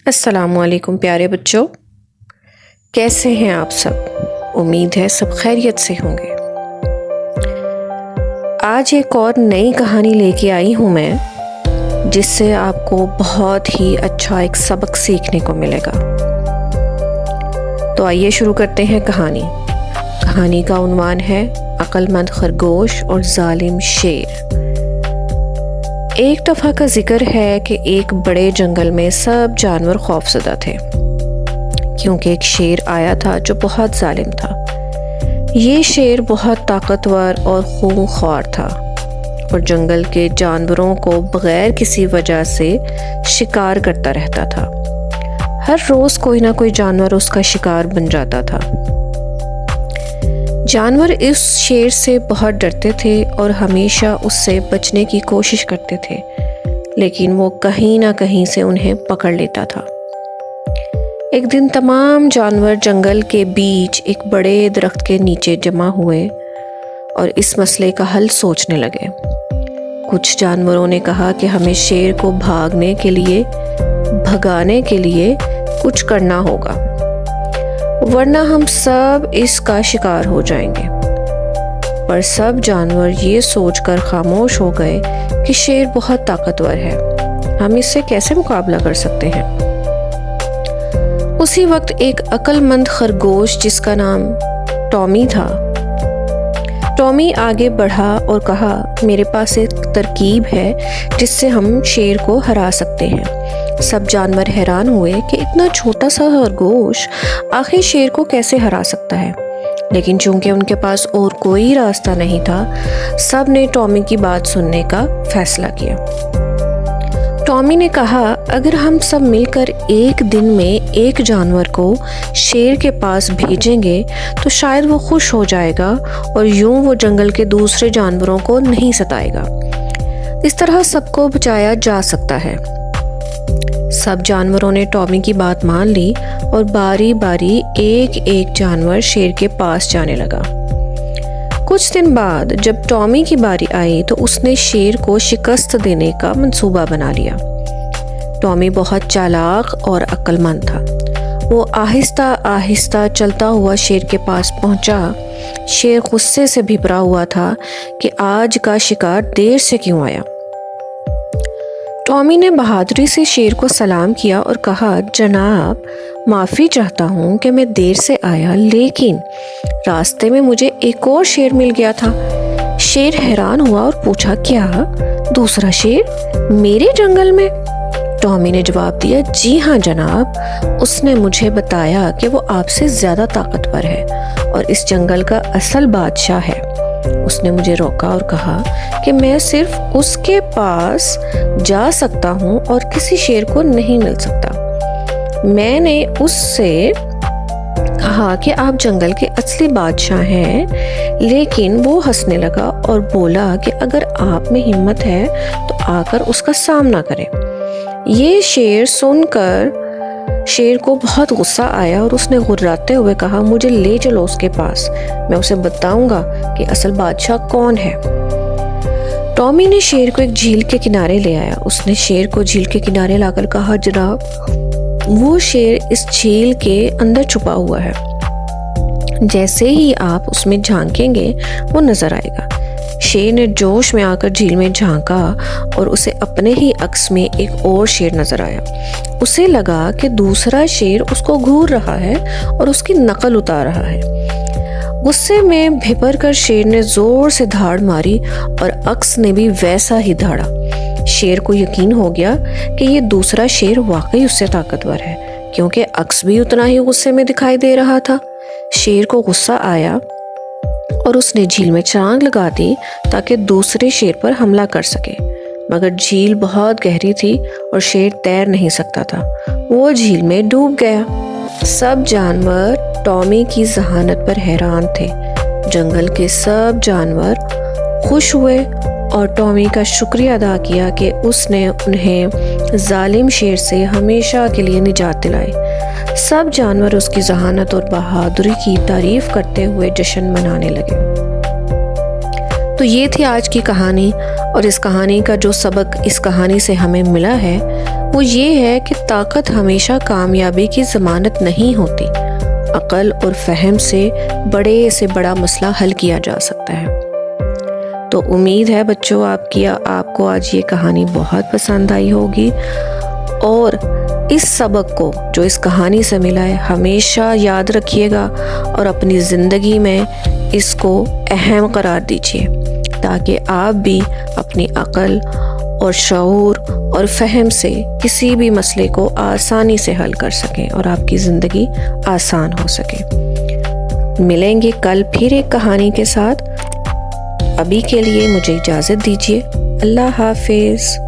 السلام علیکم پیارے بچوں، کیسے ہیں آپ سب؟ امید ہے سب خیریت سے ہوں گے۔ آج ایک اور نئی کہانی لے کے آئی ہوں میں، جس سے آپ کو بہت ہی اچھا ایک سبق سیکھنے کو ملے گا۔ تو آئیے شروع کرتے ہیں کہانی۔ کہانی کا عنوان ہے عقل مند خرگوش اور ظالم شیر۔ ایک دفعہ کا ذکر ہے کہ ایک بڑے جنگل میں سب جانور خوفزدہ تھے، کیونکہ ایک شیر آیا تھا جو بہت ظالم تھا۔ یہ شیر بہت طاقتور اور خونخوار تھا اور جنگل کے جانوروں کو بغیر کسی وجہ سے شکار کرتا رہتا تھا۔ ہر روز کوئی نہ کوئی جانور اس کا شکار بن جاتا تھا۔ جانور اس شیر سے بہت ڈرتے تھے اور ہمیشہ اس سے بچنے کی کوشش کرتے تھے، لیکن وہ کہیں نہ کہیں سے انہیں پکڑ لیتا تھا۔ ایک دن تمام جانور جنگل کے بیچ ایک بڑے درخت کے نیچے جمع ہوئے اور اس مسئلے کا حل سوچنے لگے۔ کچھ جانوروں نے کہا کہ ہمیں شیر کو بھگانے کے لیے کچھ کرنا ہوگا، ورنہ ہم سب اس کا شکار ہو جائیں گے۔ پر سب جانور یہ سوچ کر خاموش ہو گئے کہ شیر بہت طاقتور ہے، ہم اس سے کیسے مقابلہ کر سکتے ہیں۔ اسی وقت ایک عقل مند خرگوش جس کا نام ٹامی تھا، ٹامی آگے بڑھا اور کہا، میرے پاس ایک ترکیب ہے جس سے ہم شیر کو ہرا سکتے ہیں۔ سب جانور حیران ہوئے کہ اتنا چھوٹا سا خرگوش آخر شیر کو کیسے ہرا سکتا ہے، لیکن چونکہ ان کے پاس اور کوئی راستہ نہیں تھا، سب نے ٹامی کی بات سننے کا فیصلہ کیا۔ ٹامی نے کہا، اگر ہم سب مل کر ایک دن میں ایک جانور کو شیر کے پاس بھیجیں گے تو شاید وہ خوش ہو جائے گا اور یوں وہ جنگل کے دوسرے جانوروں کو نہیں ستائے گا۔ اس طرح سب کو بچایا جا سکتا ہے۔ سب جانوروں نے ٹامی کی بات مان لی اور باری باری ایک ایک جانور شیر کے پاس جانے لگا۔ کچھ دن بعد جب ٹامی کی باری آئی تو اس نے شیر کو شکست دینے کا منصوبہ بنا لیا۔ ٹامی بہت چالاک اور عقل مند تھا۔ وہ آہستہ آہستہ چلتا ہوا شیر کے پاس پہنچا۔ شیر غصے سے بھرا ہوا تھا کہ آج کا شکار دیر سے کیوں آیا۔ ٹامی نے بہادری سے شیر کو سلام کیا اور کہا، جناب معافی چاہتا ہوں کہ میں دیر سے آیا، لیکن راستے میں مجھے ایک اور شیر مل گیا تھا۔ شیر حیران ہوا اور پوچھا، کیا دوسرا شیر میرے جنگل میں؟ ٹامی نے جواب دیا، جی ہاں جناب، اس نے مجھے بتایا کہ وہ آپ سے زیادہ طاقتور ہے اور اس جنگل کا اصل بادشاہ ہے۔ اس نے مجھے روکا اور کہا کہ میں صرف اس کے پاس جا سکتا ہوں اور کسی شیر کو نہیں مل سکتا۔ میں نے اس سے کہا کہ آپ جنگل کے اصلی بادشاہ ہیں، لیکن وہ ہنسنے لگا اور بولا کہ اگر آپ میں ہمت ہے تو آ کر اس کا سامنا کریں۔ یہ شیر سن کر شیر کو بہت غصہ آیا اور اس نے غراتے ہوئے کہا، مجھے لے چلو اس کے پاس، میں اسے بتاؤں گا کہ اصل بادشاہ کون ہے۔ ٹامی نے شیر کو ایک جھیل کے کنارے لے آیا۔ اس نے شیر کو جھیل کے کنارے لا کر کہا، جناب وہ شیر اس جھیل کے اندر چھپا ہوا ہے، جیسے ہی آپ اس میں جھانکیں گے وہ نظر آئے گا۔ شیر نے جوش میں آ کر جھیل میں جھانکا اور اسے اپنے ہی عکس میں ایک اور شیر نظر آیا۔ اسے لگا کہ دوسرا شیر اس کو گھور رہا ہے اور اس کی نقل اتار رہا ہے۔ غصے میں بھپر کر شیر نے زور سے دھاڑ ماری اور عکس نے بھی ویسا ہی دھاڑا۔ شیر کو یقین ہو گیا کہ یہ دوسرا شیر واقعی اس سے طاقتور ہے، کیونکہ عکس بھی اتنا ہی غصے میں دکھائی دے رہا تھا۔ شیر کو غصہ آیا اور اس نے جھیل میں چھلانگ لگا دی تاکہ دوسرے شیر پر حملہ کر سکے، مگر جھیل بہت گہری تھی اور شیر تیر نہیں سکتا تھا۔ وہ جھیل میں ڈوب گیا۔ سب جانور ٹامی کی ذہانت پر حیران تھے۔ جنگل کے سب جانور خوش ہوئے اور ٹامی کا شکریہ ادا کیا کہ اس نے انہیں ظالم شیر سے ہمیشہ کے لیے نجات دلائی۔ سب جانور اس کی ذہانت اور بہادری کی تعریف کرتے ہوئے جشن منانے لگے۔ تو یہ تھی آج کی کہانی، اور اس کہانی کا جو سبق اس کہانی سے ہمیں ملا ہے وہ یہ ہے کہ طاقت ہمیشہ کامیابی کی ضمانت نہیں ہوتی۔ عقل اور فہم سے بڑے سے بڑا مسئلہ حل کیا جا سکتا ہے۔ تو امید ہے بچوں آپ کو آج یہ کہانی بہت پسند آئی ہوگی، اور اس سبق کو جو اس کہانی سے ملا ہے ہمیشہ یاد رکھیے گا اور اپنی زندگی میں اس کو اہم قرار دیجیے، تاکہ آپ بھی اپنی عقل اور شعور اور فہم سے کسی بھی مسئلے کو آسانی سے حل کر سکیں اور آپ کی زندگی آسان ہو سکے۔ ملیں گے کل پھر ایک کہانی کے ساتھ۔ ابھی کے لیے مجھے اجازت دیجیے۔ اللہ حافظ۔